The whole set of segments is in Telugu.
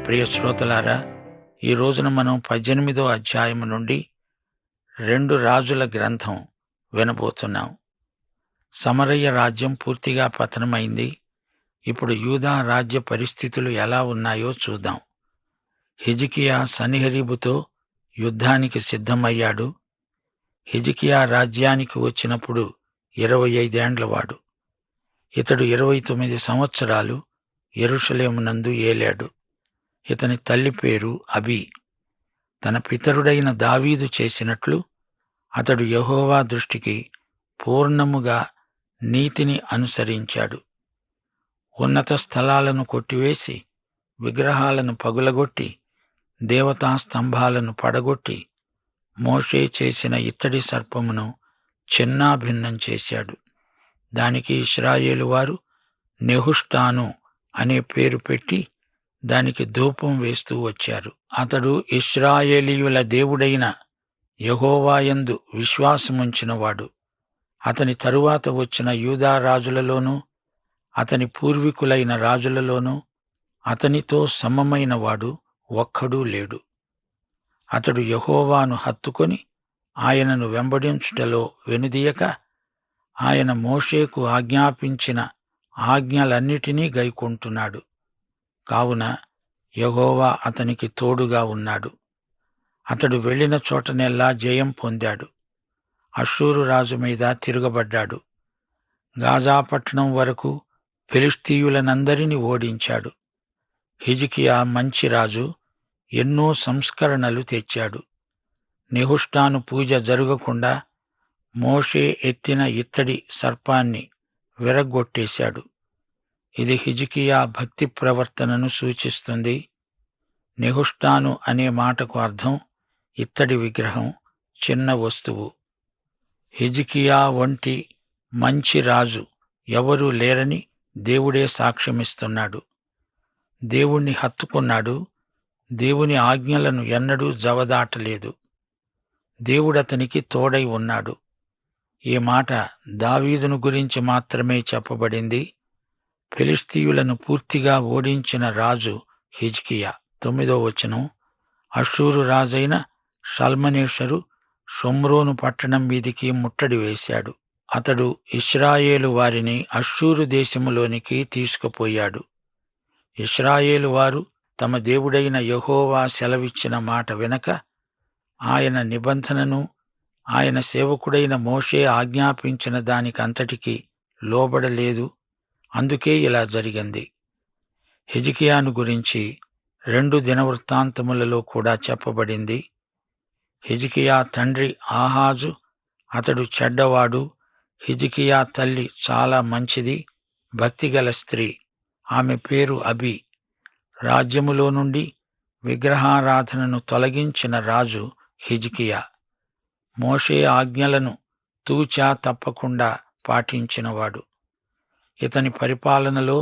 ప్రియ శ్రోతలారా, ఈ రోజున మనం 18వ అధ్యాయం నుండి 2 రాజుల గ్రంథం వినబోతున్నాం. సమరయ్య రాజ్యం పూర్తిగా పతనమైంది. ఇప్పుడు యూదా రాజ్య పరిస్థితులు ఎలా ఉన్నాయో చూద్దాం. హిజ్కియా సన్హెరీబుతో యుద్ధానికి సిద్ధమయ్యాడు. హిజ్కియా రాజ్యానికి వచ్చినప్పుడు 25 ఏండ్లవాడు. ఇతడు 29 సంవత్సరాలు యెరూషలేమునందు ఏలాడు. ఇతని తల్లి పేరు అబీ. తన పితరుడైన దావీదు చేసినట్లు అతడు యెహోవా దృష్టికి పూర్ణముగా నీతిని అనుసరించాడు. ఉన్నత స్థలాలను కొట్టివేసి, విగ్రహాలను పగులగొట్టి, దేవతా స్తంభాలను పడగొట్టి, మోషే చేసిన ఇత్తడి సర్పమును చిన్నాభిన్నం చేశాడు. దానికి ఇశ్రాయేలు వారు నెహుష్టాను అనే పేరు పెట్టి దానికి ధూపం వేస్తూ వచ్చారు. అతడు ఇశ్రాయేలీయుల దేవుడైన యెహోవాయందు విశ్వాసముంచినవాడు. అతని తరువాత వచ్చిన యూదా రాజులలోనూ, అతని పూర్వీకులైన రాజులలోనూ అతనితో సమమైన వాడు ఒక్కడూ లేడు. అతడు యెహోవాను హత్తుకొని ఆయనను వెంబడించుటలో వెనుదీయక, ఆయన మోషేకు ఆజ్ఞాపించిన ఆజ్ఞలన్నిటినీ గైకొంటున్నాడు. కావున యెహోవా అతనికి తోడుగా ఉన్నాడు. అతడు వెళ్ళిన చోటనెల్లా జయం పొందాడు. అష్షూరు రాజు మీద తిరగబడ్డాడు. గాజా పట్టణం వరకు ఫిలిష్తీయులనందరినీ ఓడించాడు. హిజ్కియా మంచి రాజు, ఎన్నో సంస్కరణలు తెచ్చాడు. నెహుష్టాను పూజ జరగకుండా మోషే ఎత్తిన ఇత్తడి సర్పాన్ని విరగ్గొట్టేశాడు. ఇది హిజ్కియా భక్తి ప్రవర్తనను సూచిస్తుంది. నెహుష్టాను అనే మాటకు అర్థం ఇత్తడి విగ్రహం, చిన్న వస్తువు. హిజ్కియా వంటి మంచి రాజు ఎవరూ లేరని దేవుడే సాక్ష్యమిస్తున్నాడు. దేవుణ్ణి హత్తుకున్నాడు. దేవుని ఆజ్ఞలను ఎన్నడూ జవదాటలేదు. దేవుడతనికి తోడై ఉన్నాడు. ఈ మాట దావీదును గురించి మాత్రమే చెప్పబడింది. ఫిలిష్తీయులను పూర్తిగా ఓడించిన రాజు హిజ్కియా. 9వ వచనం. అష్షూరు రాజైన షల్మనేషరు షోమ్రోను పట్టణం మీదికి ముట్టడి వేశాడు. అతడు ఇశ్రాయేలు వారిని అష్షూరు దేశములోనికి తీసుకుపోయాడు. ఇశ్రాయేలు వారు తమ దేవుడైన యెహోవా సెలవిచ్చిన మాట వినక, ఆయన నిబంధనను, ఆయన సేవకుడైన మోషే ఆజ్ఞాపించిన దానికంతటికీ లోబడలేదు. అందుకే ఇలా జరిగింది. హిజ్కియాను గురించి 2 దినవృత్తాంతములలో కూడా చెప్పబడింది. హిజ్కియా తండ్రి ఆహాజు, అతడు చెడ్డవాడు. హిజ్కియా తల్లి చాలా మంచిది, భక్తిగల స్త్రీ. ఆమె పేరు అబీ. రాజ్యములో నుండి విగ్రహారాధనను తొలగించిన రాజు హిజ్కియా. మోషే ఆజ్ఞలను తూచా తప్పకుండా పాటించినవాడు. ఇతని పరిపాలనలో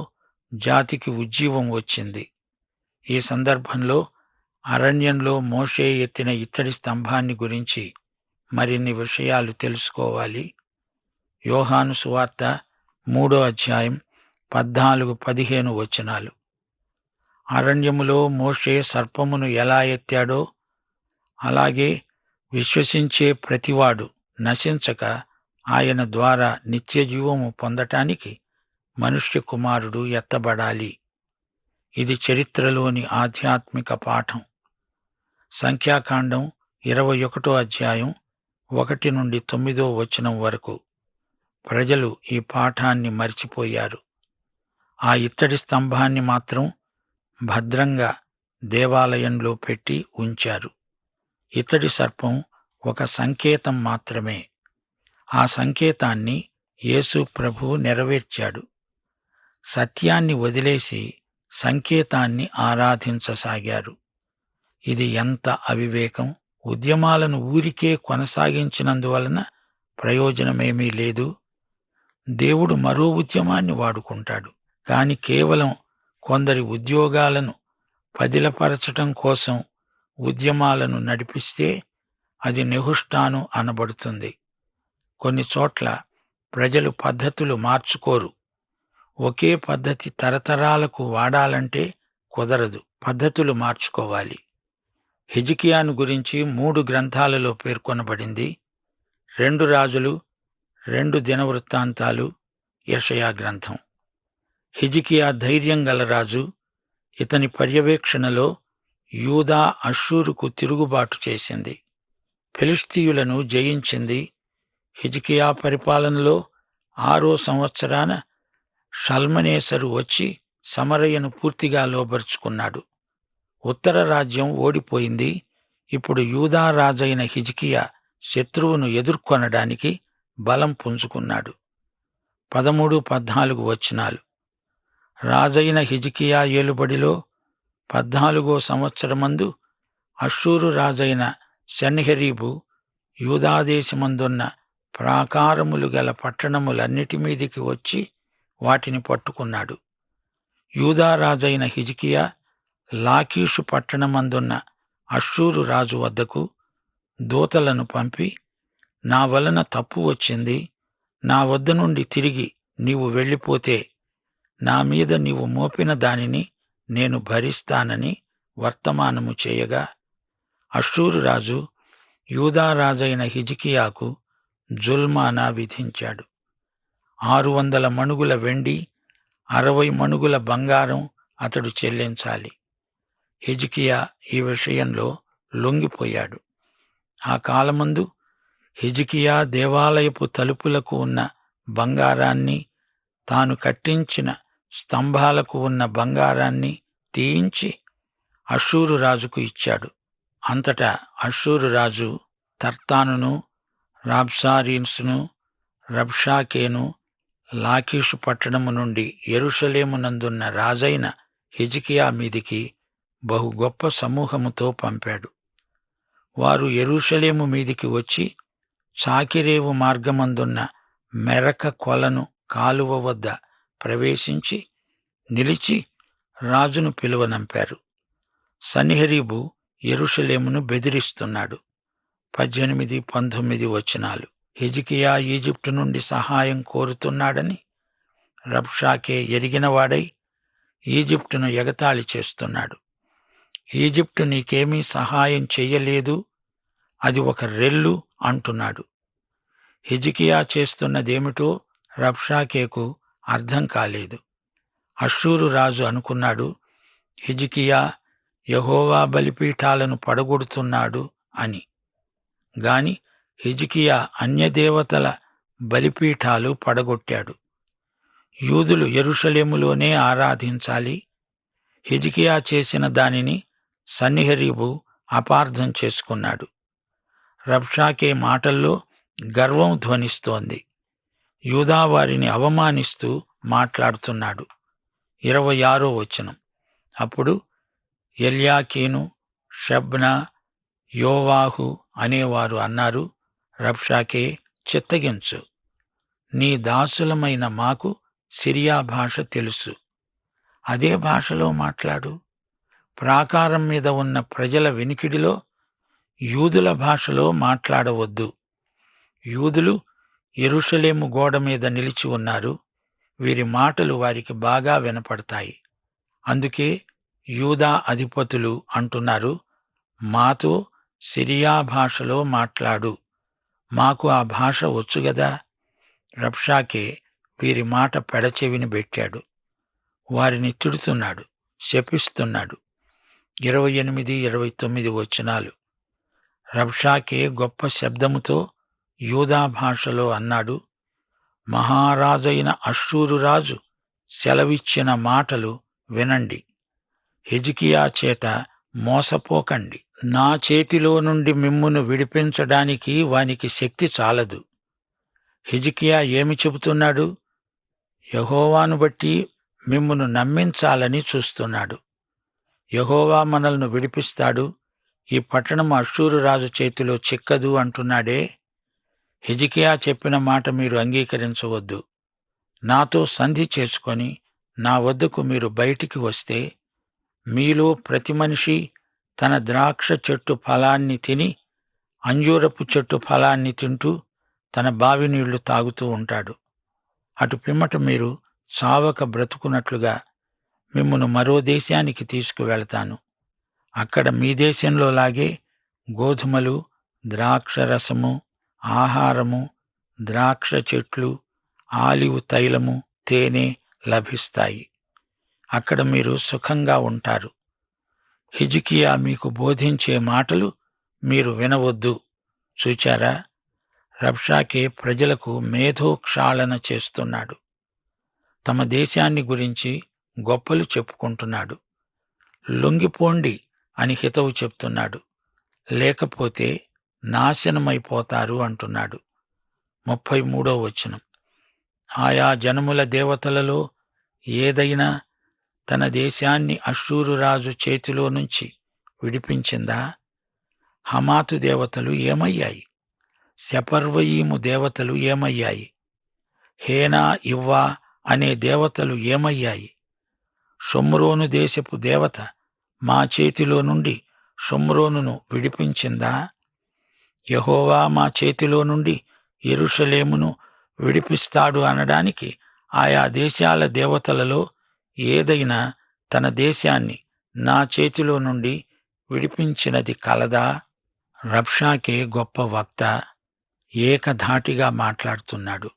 జాతికి ఉజ్జీవం వచ్చింది. ఈ సందర్భంలో అరణ్యంలో మోషే ఎత్తిన ఇత్తడి స్తంభాన్ని గురించి మరిన్ని విషయాలు తెలుసుకోవాలి. యోహాను సువార్త 3వ అధ్యాయం 14-15 వచనాలు. అరణ్యములో మోషే సర్పమును ఎలా ఎత్తాడో, అలాగే విశ్వసించే ప్రతివాడు నశించక ఆయన ద్వారా నిత్యజీవము పొందటానికి మనుష్య కుమారుడు ఎత్తబడాలి. ఇది చరిత్రలోని ఆధ్యాత్మిక పాఠం. సంఖ్యాకాండం 21వ అధ్యాయం 1-9 వచనం వరకు ప్రజలు ఈ పాఠాన్ని మరిచిపోయారు. ఆ ఇత్తడి స్తంభాన్ని మాత్రం భద్రంగా దేవాలయంలో పెట్టి ఉంచారు. ఇత్తడి సర్పం ఒక సంకేతం మాత్రమే. ఆ సంకేతాన్ని యేసు ప్రభువు నెరవేర్చాడు. సత్యాన్ని వదిలేసి సంకేతాన్ని ఆరాధించసాగారు. ఇది ఎంత అవివేకం! ఉద్యమాలను ఊరికే కొనసాగించినందువలన ప్రయోజనమేమీ లేదు. దేవుడు మరో ఉద్యమాన్ని వాడుకుంటాడు. కాని కేవలం కొందరి ఉద్యోగాలను పదిలపరచటం కోసం ఉద్యమాలను నడిపిస్తే అది నెహుష్టాను అనబడుతుంది. కొన్ని చోట్ల ప్రజలు పద్ధతులు మార్చుకోరు. ఒకే పద్ధతి తరతరాలకు వాడాలంటే కుదరదు, పద్ధతులు మార్చుకోవాలి. హిజ్కియాను గురించి 3 గ్రంథాలలో పేర్కొనబడింది. 2 రాజులు, 2 దినవృత్తాంతాలు, యెషయా గ్రంథం. హిజ్కియా ధైర్యం గల రాజు. ఇతని పర్యవేక్షణలో యూదా అష్షూరుకు తిరుగుబాటు చేసింది, ఫిలిష్తీయులను జయించింది. హిజ్కియా పరిపాలనలో 6వ సంవత్సరాన షల్మనేసరు వచ్చి సమరయను పూర్తిగా లోబరుచుకున్నాడు. ఉత్తర రాజ్యం ఓడిపోయింది. ఇప్పుడు యూదా రాజైన హిజ్కియా శత్రువును ఎదుర్కొనడానికి బలం పుంజుకున్నాడు. 13, 14 వచనాలు. రాజైన హిజ్కియా ఏలుబడిలో 14వ సంవత్సరమందు అష్షూరు రాజైన సన్హెరీబు యూదాదేశమందున్న ప్రాకారములు గల పట్టణములన్నిటి మీదికి వచ్చి వాటిని పట్టుకున్నాడు. యూదా రాజైన హిజ్కియా లాకీషు పట్టణమందున్న అష్షూరు రాజు వద్దకు దూతలను పంపి, నా వలన తప్పు వచ్చింది, నా వద్ద నుండి తిరిగి నీవు వెళ్ళిపోతే నా మీద నీవు మోపిన దానిని నేను భరిస్తానని వర్తమానము చేయగా, అష్షూరు రాజు యూదా రాజైన హిజ్కియాకు జుల్మానా విధించాడు. 600 మణుగుల వెండి, 60 మణుగుల బంగారం అతడు చెల్లించాలి. హిజ్కియా ఈ విషయంలో లొంగిపోయాడు. ఆ కాలమందు హిజ్కియా దేవాలయపు తలుపులకు ఉన్న బంగారాన్ని, తాను కట్టించిన స్తంభాలకు ఉన్న బంగారాన్ని తీయించి అష్షూరు రాజుకు ఇచ్చాడు. అంతటా అష్షూరు రాజు తర్తానును, రాబ్సారీన్సును, రబ్షాకేను లాకీషు పట్టణము నుండి యెరూషలేమునందున్న రాజైన హిజ్కియా మీదికి బహు గొప్ప సమూహముతో పంపాడు. వారు యెరూషలేము మీదికి వచ్చి చాకిరేవు మార్గమందున్న మెరక కొలను కాలువ వద్ద ప్రవేశించి నిలిచి రాజును పిలువనంపారు. సన్హెరీబు యెరూషలేమును బెదిరిస్తున్నాడు. 18, 19 వచనాలు. హిజ్కియా ఈజిప్టు నుండి సహాయం కోరుతున్నాడని రబ్షాకే ఎరిగినవాడై ఈజిప్టును ఎగతాళి చేస్తున్నాడు. ఈజిప్టు నీకేమీ సహాయం చెయ్యలేదు, అది ఒక రెల్లు అంటున్నాడు. హిజ్కియా చేస్తున్నదేమిటో రబ్షాకేకు అర్థం కాలేదు. అష్షూరు రాజు అనుకున్నాడు, హిజ్కియా యెహోవా బలిపీఠాలను పడగొడుతున్నాడు అని. గాని హిజ్కియా అన్యదేవతల బలిపీఠాలు పడగొట్టాడు. యూదులు యెరూషలేములోనే ఆరాధించాలి. హిజ్కియా చేసిన దానిని సన్హెరీబు అపార్థం చేసుకున్నాడు. రబ్షాకే మాటల్లో గర్వం ధ్వనిస్తోంది. యూదా వారిని అవమానిస్తూ మాట్లాడుతున్నాడు. 26వ వచనం. అప్పుడు ఎల్యాకీను, షబ్నా, యోవాహు అనేవారు అన్నారు, రబ్షాకే, చిత్తగించు. నీ దాసులమైన మాకు సిరియా భాష తెలుసు, అదే భాషలో మాట్లాడు. ప్రాకారం మీద ఉన్న ప్రజల వినికిడిలో యూదుల భాషలో మాట్లాడవద్దు. యూదులు యెరూషలేము గోడ మీద నిలిచి ఉన్నారు. వీరి మాటలు వారికి బాగా వినపడతాయి. అందుకే యూదా అధిపతులు అంటున్నారు, మాతో సిరియా భాషలో మాట్లాడు, మాకు ఆ భాష వచ్చుగదా. రబ్షాకే వీరి మాట పెడచెవిని పెట్టాడు. వారిని తిడుతున్నాడు, శపిస్తున్నాడు. 28, 29 వచనాలు. రబ్షాకే గొప్ప శబ్దముతో యూదా భాషలో అన్నాడు, మహారాజైన అష్షూరు రాజు సెలవిచ్చిన మాటలు వినండి. హిజ్కియా చేత మోసపోకండి. నా చేతిలో నుండి మిమ్మును విడిపించడానికి వానికి శక్తి చాలదు. హిజ్కియా ఏమి చెబుతున్నాడు? యెహోవాను బట్టి మిమ్మును నమ్మించాలని చూస్తున్నాడు. యెహోవా మనల్ని విడిపిస్తాడు, ఈ పట్టణం అష్షూరు రాజు చేతిలో చిక్కదు అంటున్నాడే. హిజ్కియా చెప్పిన మాట మీరు అంగీకరించవద్దు. నాతో సంధి చేసుకొని నా వద్దకు మీరు బయటికి వస్తే, మీలో ప్రతి మనిషి తన ద్రాక్ష చెట్టు ఫలాన్ని తిని, అంజూరపు చెట్టు ఫలాన్ని తింటూ తన బావి నీళ్లు తాగుతూ ఉంటాడు. అటు పిమ్మట మీరు చావక బ్రతుకున్నట్లుగా మిమ్మును మరో దేశానికి తీసుకువెళతాను. అక్కడ మీ దేశంలోలాగే గోధుమలు, ద్రాక్షరసము, ఆహారము, ద్రాక్ష చెట్లు, ఆలివ్ తైలము, తేనె లభిస్తాయి. అక్కడ మీరు సుఖంగా ఉంటారు. హిజ్కియా మీకు బోధించే మాటలు మీరు వినవద్దు. చూచారా, రబ్షాకే ప్రజలకు మేధోక్షాళన చేస్తున్నాడు. తమ దేశాన్ని గురించి గొప్పలు చెప్పుకుంటున్నాడు. లొంగిపోండి అని హితవు చెప్తున్నాడు. లేకపోతే నాశనమైపోతారు అంటున్నాడు. 33వ వచనం. ఆయా జనముల దేవతలలో ఏదైనా తన దేశాన్ని అష్షూరు రాజు చేతిలో నుంచి విడిపించిందా? హమాతు దేవతలు ఏమయ్యాయి? సెపర్వయీము దేవతలు ఏమయ్యాయి? హేనా, ఇవ్వా అనే దేవతలు ఏమయ్యాయి? షోమ్రోను దేశపు దేవత మా చేతిలో నుండి షోమ్రోనును విడిపించిందా? యెహోవా మా చేతిలో నుండి యెరూషలేమును విడిపిస్తాడు అనడానికి ఆయా దేశాల దేవతలలో ఏదైనా తన దేశాన్ని నా చేతిలో నుండి విడిపించినది కలదా? రబ్షాకే గొప్ప వక్త, ఏకధాటిగా మాట్లాడుతున్నాడు.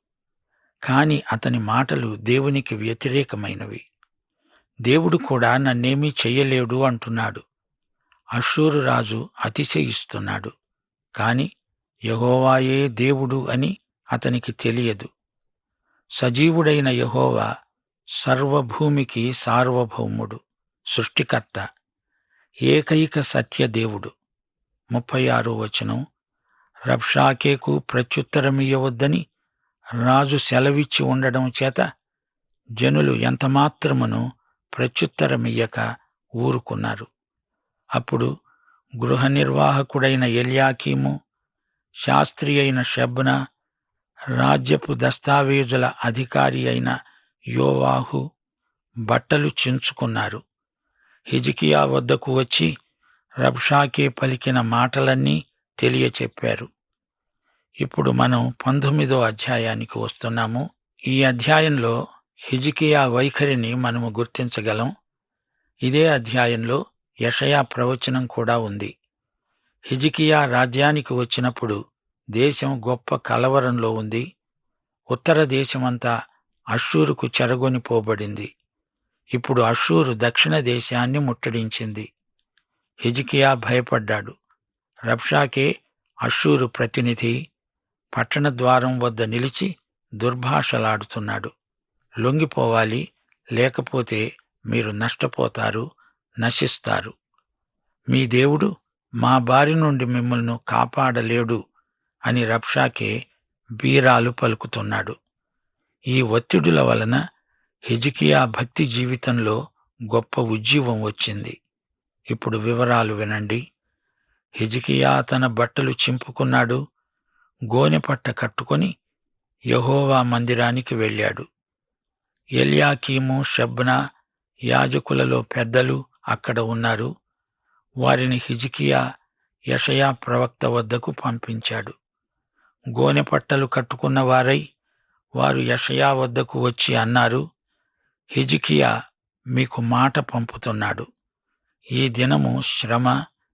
కాని అతని మాటలు దేవునికి వ్యతిరేకమైనవి. దేవుడు కూడా నన్నేమీ చెయ్యలేడు అంటున్నాడు. అష్షూరు రాజు అతిశయిస్తున్నాడు. కాని యెహోవాయే దేవుడు అని అతనికి తెలియదు. సజీవుడైన యెహోవా సర్వభూమికి సార్వభౌముడు, సృష్టికర్త, ఏకైక సత్యదేవుడు. 36వ వచనం. రబ్షాకేకు ప్రత్యుత్తరమియ్యవద్దని రాజు సెలవిచ్చి ఉండడం చేత జనులు ఎంతమాత్రమును ప్రత్యుత్తరమియ్యక ఊరుకున్నారు. అప్పుడు గృహ నిర్వాహకుడైన ఎల్యాకీము, శాస్త్రి అయిన షెబ్నా, రాజ్యపు దస్తావేజుల అధికారి అయిన యోవాహు బట్టలు చించుకున్నారు. హిజ్కియా వద్దకు వచ్చి రబ్షాకే పలికిన మాటలన్నీ తెలియచెప్పారు. ఇప్పుడు మనం 19వ అధ్యాయానికి వస్తున్నాము. ఈ అధ్యాయంలో హిజ్కియా వైఖరిని మనము గుర్తించగలం. ఇదే అధ్యాయంలో యెషయా ప్రవచనం కూడా ఉంది. హిజ్కియా రాజ్యానికి వచ్చినప్పుడు దేశం గొప్ప కలవరంలో ఉంది. ఉత్తర దేశమంతా అష్షూరుకు చెరగొనిపోబడింది. ఇప్పుడు అష్షూరు దక్షిణ దేశాన్ని ముట్టడించింది. హిజ్కియా భయపడ్డాడు. రబ్షాకే అష్షూరు ప్రతినిధి పట్టణ ద్వారం వద్ద నిలిచి దుర్భాషలాడుతున్నాడు. లొంగిపోవాలి, లేకపోతే మీరు నష్టపోతారు, నశిస్తారు. మీ దేవుడు మా బారి నుండి మిమ్మల్ని కాపాడలేడు అని రబ్షాకే బీరాలు పలుకుతున్నాడు. ఈ ఒత్తిడుల వలన హిజ్కియా భక్తి జీవితంలో గొప్ప ఉజ్జీవం వచ్చింది. ఇప్పుడు వివరాలు వినండి. హిజ్కియా తన బట్టలు చింపుకున్నాడు. గోనెపట్ట కట్టుకొని యెహోవా మందిరానికి వెళ్ళాడు. ఎల్యాకీము, షెబ్నా యాజకులలో పెద్దలు అక్కడ ఉన్నారు. వారిని హిజ్కియా యెషయా ప్రవక్త వద్దకు పంపించాడు. గోనెపట్టలు కట్టుకున్న వారై వారు యెషయా వద్దకు వచ్చి అన్నారు, హిజ్కియా మీకు మాట పంపుతున్నాడు. ఈ దినము శ్రమ,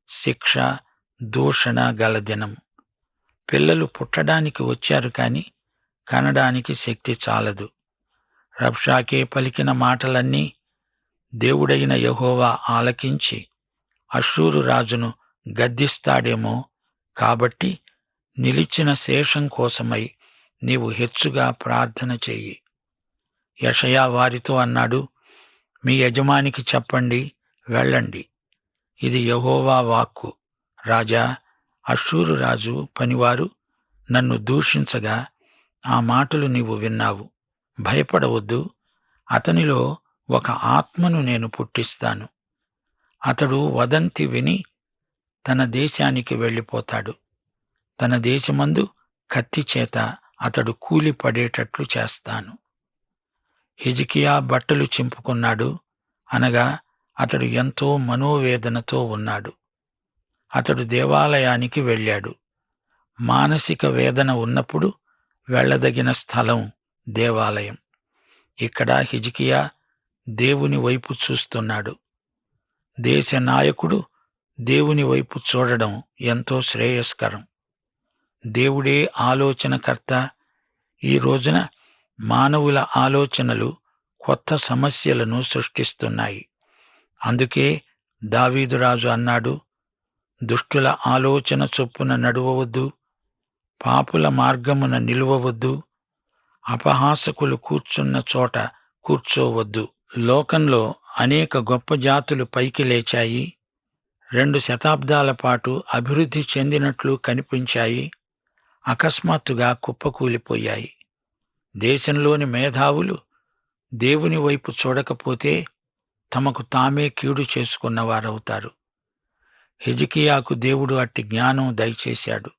శిక్ష, దూషణ గల దినము. పిల్లలు పుట్టడానికి వచ్చారు కాని కనడానికి శక్తి చాలదు. రబ్షాకే పలికిన మాటలన్నీ దేవుడైన యెహోవా ఆలకించి అష్షూరు రాజును గద్దిస్తాడేమో, కాబట్టి నిలిచిన శేషం కోసమై నీవు హెచ్చుగా ప్రార్థన చెయ్యి. యెషయా వారితో అన్నాడు, మీ యజమానికి చెప్పండి, వెళ్ళండి. ఇది యెహోవా వాక్కు. రాజా, అష్షూరు రాజు పనివారు నన్ను దూషించగా ఆ మాటలు నీవు విన్నావు. భయపడవద్దు. అతనిలో ఒక ఆత్మను నేను పుట్టిస్తాను. అతడు వదంతి విని తన దేశానికి వెళ్ళిపోతాడు. తన దేశమందు కత్తి చేత అతడు కూలిపడేటట్లు చేస్తాను. హిజ్కియా బట్టలు చింపుకున్నాడు అనగా అతడు ఎంతో మనోవేదనతో ఉన్నాడు. అతడు దేవాలయానికి వెళ్ళాడు. మానసిక వేదన ఉన్నప్పుడు వెళ్ళదగిన స్థలం దేవాలయం. ఇక్కడ హిజ్కియా దేవుని వైపు చూస్తున్నాడు. దేశ నాయకుడు దేవుని వైపు చూడడం ఎంతో శ్రేయస్కరం. దేవుడే ఆలోచనకర్త. ఈ రోజున మానవుల ఆలోచనలు కొత్త సమస్యలను సృష్టిస్తున్నాయి. అందుకే దావీదురాజు అన్నాడు, దుష్టుల ఆలోచన చొప్పున నడువవద్దు, పాపుల మార్గమున నిలువవద్దు, అపహాసకులు కూర్చున్న చోట కూర్చోవద్దు. లోకంలో అనేక గొప్ప జాతులు పైకి లేచాయి. 2 శతాబ్దాల పాటు అభివృద్ధి చెందినట్లు కనిపించాయి. అకస్మాత్తుగా కుప్పకూలిపోయాయి. దేశంలోని మేధావులు దేవుని వైపు చూడకపోతే తమకు తామే కీడు చేసుకున్నవారవుతారు. హిజ్కియాకు దేవుడు అట్టి జ్ఞానం దయచేశాడు.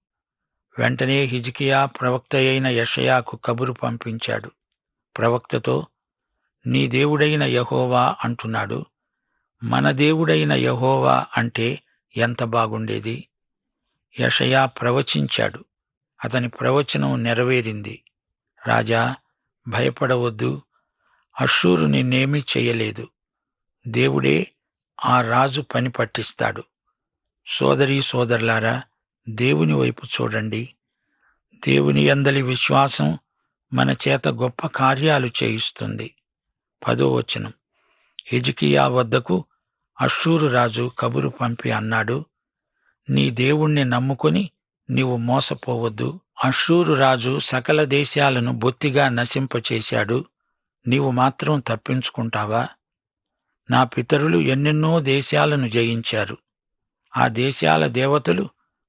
వెంటనే హిజ్కియా ప్రవక్త అయిన యెషయాకు కబురు పంపించాడు. ప్రవక్తతో, నీ దేవుడైన యెహోవా అంటున్నాడు. మన దేవుడైన యెహోవా అంటే ఎంత బాగుండేది. యెషయా ప్రవచించాడు. అతని ప్రవచనం నెరవేరింది. రాజా, భయపడవద్దు, అష్షూరు నిన్నేమీ చెయ్యలేదు. దేవుడే ఆ రాజు పని పట్టిస్తాడు. సోదరీ సోదరులారా, దేవుని వైపు చూడండి. దేవుని యందలి విశ్వాసం మన చేత గొప్ప కార్యాలు చేయిస్తుంది. 10వ వచనం. హిజ్కియా వద్దకు అష్షూరు రాజు కబురు పంపి అన్నాడు, నీ దేవుణ్ణి నమ్ముకొని నీవు మోసపోవద్దు. అష్షూరు రాజు సకల దేశాలను బొత్తిగా నశింపచేశాడు. నీవు మాత్రం తప్పించుకుంటావా? నా పితరులు ఎన్నెన్నో దేశాలను జయించారు. ఆ దేశాల దేవతలు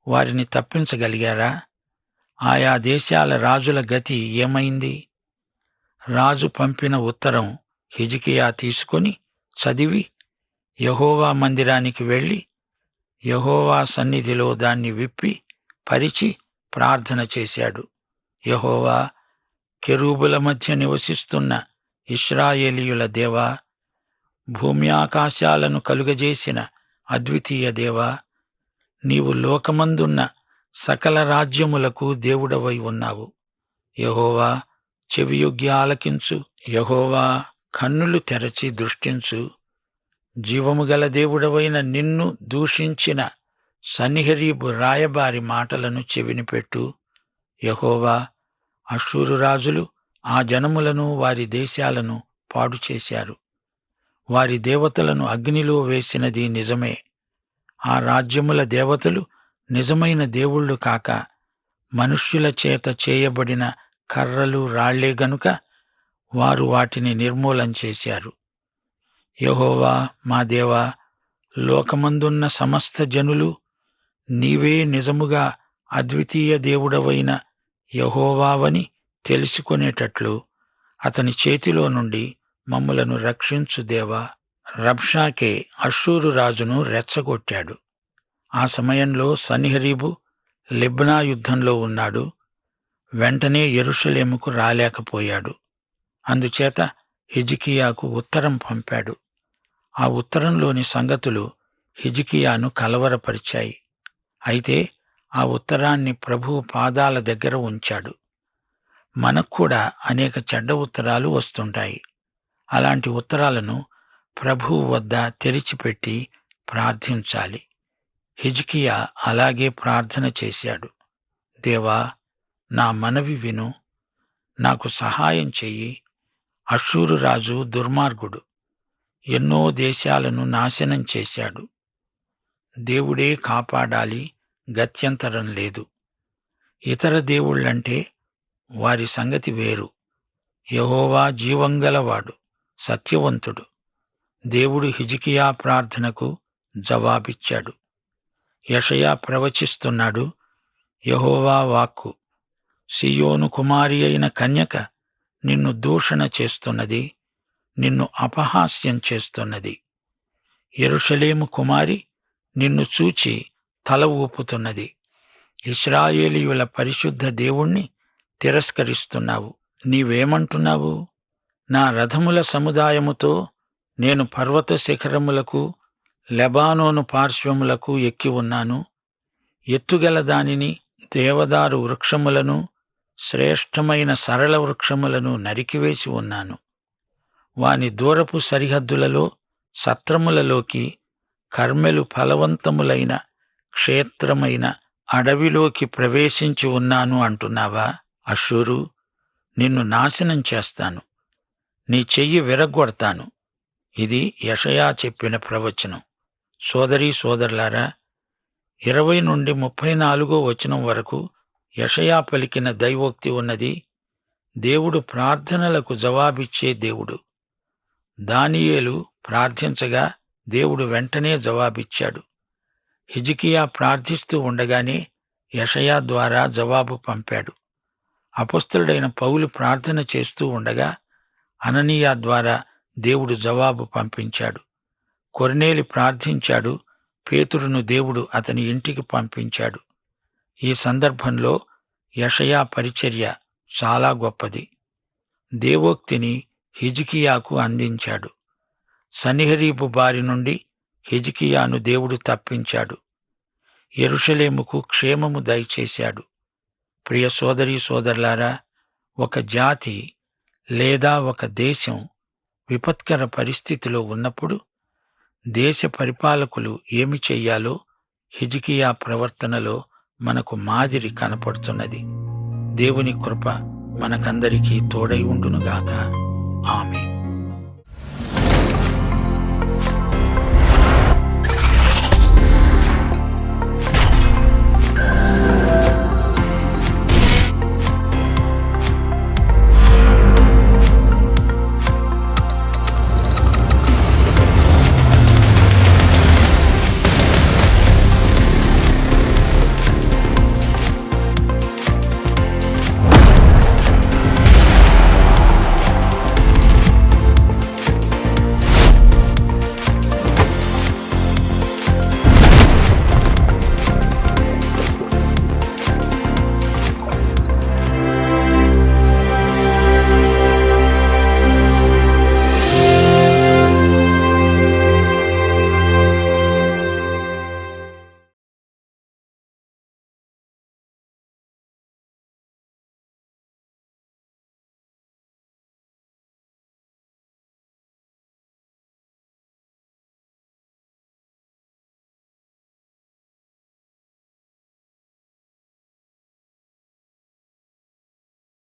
వారిని తప్పించగలిగారా? ఆయా దేశాల రాజుల గతి ఏమైంది? రాజు పంపిన ఉత్తరం హిజ్కియా తీసుకొని చదివి యెహోవా మందిరానికి వెళ్లి యెహోవా సన్నిధిలో దాన్ని విప్పి పరిచి ప్రార్థన చేశాడు. యెహోవా, కెరూబుల మధ్య నివసిస్తున్న ఇశ్రాయేలీయుల దేవా, భూమి ఆకాశాలను కలుగజేసిన అద్వితీయ దేవా, నీవు లోకమందున్న సకల రాజ్యములకు దేవుడవై ఉన్నావు. యెహోవా, చెవియొగ్గి ఆలకించు. యెహోవా, కన్నులు తెరచి దృష్టించు. జీవము గల దేవుడవైన నిన్ను దూషించిన సన్హెరీబు రాయబారి మాటలను చెవినిపెట్టు. యెహోవా, అష్షూరు రాజులు ఆ జనములను వారి దేశాలను పాడు చేశారు. వారి దేవతలను అగ్నిలో వేసినది నిజమే. ఆ రాజ్యముల దేవతలు నిజమైన దేవుళ్ళు కాక మనుష్యుల చేత చేయబడిన కర్రలు రాళ్లే గనుక వారు వాటిని నిర్మూలం చేశారు. యెహోవా మా దేవా, లోకమందున్న సమస్త జనులు నీవే నిజముగా అద్వితీయ దేవుడవైన యెహోవావని తెలుసుకొనేటట్లు అతని చేతిలో నుండి మమ్ములను రక్షించు దేవా. రబ్షాకే అష్షూరు రాజును రెచ్చగొట్టాడు. ఆ సమయంలో సన్హెరీబు లిబ్నా యుద్ధంలో ఉన్నాడు. వెంటనే యెరూషలేముకు రాలేకపోయాడు. అందుచేత హిజ్కియాకు ఉత్తరం పంపాడు. ఆ ఉత్తరంలోని సంగతులు హిజ్కియాను కలవరపరిచాయి. అయితే ఆ ఉత్తరాన్ని ప్రభువు పాదాల దగ్గర ఉంచాడు. మనక్కూడా అనేక చెడ్డ ఉత్తరాలు వస్తుంటాయి. అలాంటి ఉత్తరాలను ప్రభువు వద్ద తెరిచిపెట్టి ప్రార్థించాలి. హిజ్కియా అలాగే ప్రార్థన చేశాడు. దేవా, నా మనవి విను, నాకు సహాయం చెయ్యి. అష్షూరు రాజు దుర్మార్గుడు, ఎన్నో దేశాలను నాశనం చేశాడు. దేవుడే కాపాడాలి, గత్యంతరం లేదు. ఇతర దేవుళ్ళంటే వారి సంగతి వేరు. యెహోవా జీవంగలవాడు, సత్యవంతుడు. దేవుడు హిజ్కియా ప్రార్థనకు జవాబిచ్చాడు. యెషయా ప్రవచిస్తున్నాడు. యెహోవా వాక్కు, సీయోను కుమారి అయిన కన్యక నిన్ను దూషణ చేస్తున్నది, నిన్ను అపహాస్యం చేస్తున్నది. యెరూషలేము కుమారి నిన్ను చూచి తల ఊపుతున్నది. ఇశ్రాయేలీయుల పరిశుద్ధ దేవుణ్ణి తిరస్కరిస్తున్నావు. నీవేమంటున్నావు? నా రథముల సముదాయముతో నేను పర్వత శిఖరములకు లెబానోను పార్శ్వములకు ఎక్కి ఉన్నాను. ఎత్తుగల దానిని, దేవదారు వృక్షములను, శ్రేష్టమైన సరళ వృక్షములను నరికివేసి ఉన్నాను. వాని దూరపు సరిహద్దులలో సత్రములలోకి, కర్మెలు ఫలవంతములైన క్షేత్రమైన అడవిలోకి ప్రవేశించి ఉన్నాను అంటున్నావా? అష్షూరు, నిన్ను నాశనం చేస్తాను, నీ చెయ్యి విరగ్గొడతాను. ఇది యెషయా చెప్పిన ప్రవచనం. సోదరీ సోదరులారా, 20 నుండి 34 వచనం వరకు యెషయా పలికిన దైవోక్తి ఉన్నది. దేవుడు ప్రార్థనలకు జవాబిచ్చే దేవుడు. దానియేలు ప్రార్థించగా దేవుడు వెంటనే జవాబిచ్చాడు. హిజ్కియా ప్రార్థిస్తూ ఉండగానే యెషయా ద్వారా జవాబు పంపాడు. అపొస్తలుడైన పౌలు ప్రార్థన చేస్తూ ఉండగా అననీయా ద్వారా దేవుడు జవాబు పంపించాడు. కొర్నేలి ప్రార్థించాడు, పేతురును దేవుడు అతని ఇంటికి పంపించాడు. ఈ సందర్భంలో యెషయా పరిచర్య చాలా గొప్పది. దేవోక్తిని హిజ్కియాకు అందించాడు. సన్హెరీబు బారి నుండి హిజ్కియాను దేవుడు తప్పించాడు. యెరూషలేముకు క్షేమము దయచేశాడు. ప్రియ సోదరీ సోదరులారా, ఒక జాతి లేదా ఒక దేశం విపత్కర పరిస్థితిలో ఉన్నప్పుడు దేశ పరిపాలకులు ఏమి చెయ్యాలో హిజ్కియా ప్రవర్తనలో మనకు మాదిరి కనపడుతున్నది. దేవుని కృప మనకందరికీ తోడై ఉండునుగాక. ఆమేన్.